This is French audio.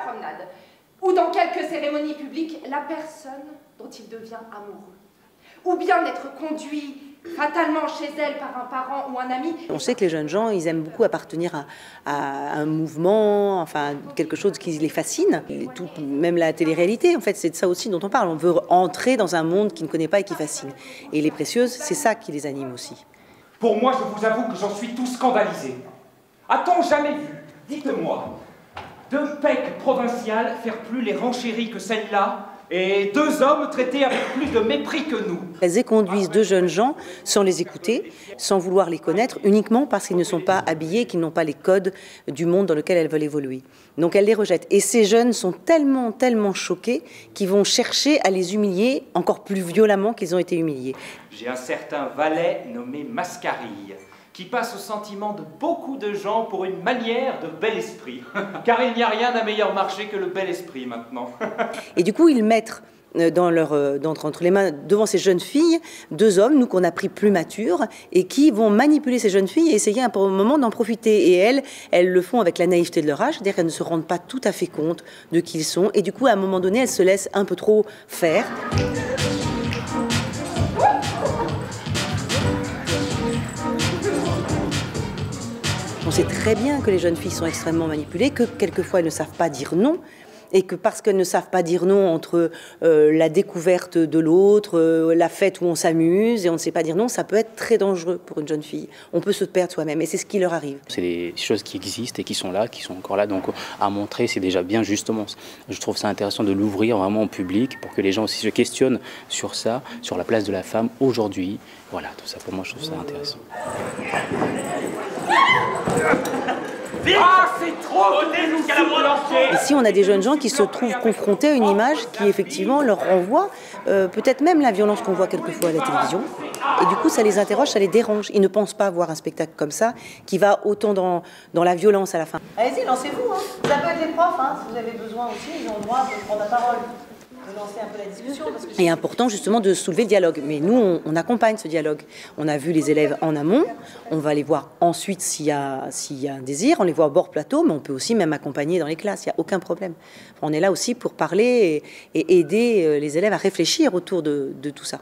promenade, ou dans quelques cérémonies publiques, la personne dont il devient amoureux. Ou bien être conduit fatalement chez elle par un parent ou un ami. On sait que les jeunes gens, ils aiment beaucoup appartenir à un mouvement, enfin quelque chose qui les fascine. Même la télé-réalité, en fait, c'est de ça aussi dont on parle. On veut entrer dans un monde qu'ils ne connaissent pas et qui fascine. Et les Précieuses, c'est ça qui les anime aussi. Pour moi, je vous avoue que j'en suis tout scandalisé. A-t-on jamais vu, dites-moi, deux pecs provinciales faire plus les renchéries que celle-là et deux hommes traités avec plus de mépris que nous? Elles éconduisent deux jeunes gens sans les écouter, sans vouloir les connaître, uniquement parce qu'ils ne sont pas habillés, qu'ils n'ont pas les codes du monde dans lequel elles veulent évoluer. Donc elles les rejettent. Et ces jeunes sont tellement, tellement choqués qu'ils vont chercher à les humilier encore plus violemment qu'ils ont été humiliés. J'ai un certain valet nommé Mascarille, qui passe au sentiment de beaucoup de gens pour une manière de bel esprit. Car il n'y a rien à meilleur marché que le bel esprit maintenant. Et du coup, ils mettent entre les mains, devant ces jeunes filles, deux hommes, nous qu'on a pris plus matures, et qui vont manipuler ces jeunes filles et essayer à un moment d'en profiter. Et elles le font avec la naïveté de leur âge, c'est-à-dire qu'elles ne se rendent pas tout à fait compte de qui ils sont. Et du coup, à un moment donné, elles se laissent un peu trop faire. On sait très bien que les jeunes filles sont extrêmement manipulées, que quelquefois elles ne savent pas dire non, et que parce qu'elles ne savent pas dire non entre la découverte de l'autre, la fête où on s'amuse, et on ne sait pas dire non, ça peut être très dangereux pour une jeune fille. On peut se perdre soi-même, et c'est ce qui leur arrive. C'est des choses qui existent et qui sont là, qui sont encore là, donc à montrer, c'est déjà bien justement. Je trouve ça intéressant de l'ouvrir vraiment au public pour que les gens aussi se questionnent sur ça, sur la place de la femme aujourd'hui. Voilà, tout ça pour moi, je trouve ça intéressant. Ah, c'est trop! Ici, on a des jeunes gens qui se trouvent confrontés à une image qui, effectivement, leur renvoie peut-être même la violence qu'on voit quelquefois à la télévision. Et du coup, ça les interroge, ça les dérange. Ils ne pensent pas voir un spectacle comme ça, qui va autant dans la violence à la fin. Allez-y, lancez-vous. Hein. Ça peut être les profs, hein, si vous avez besoin aussi, ils ont le droit de prendre la parole. De lancer un peu la discussion. Il est important justement de soulever le dialogue. Mais nous, on accompagne ce dialogue. On a vu les élèves en amont. On va les voir ensuite s'il y a un désir. On les voit au bord plateau, mais on peut aussi même accompagner dans les classes. Il n'y a aucun problème. On est là aussi pour parler et aider les élèves à réfléchir autour de tout ça.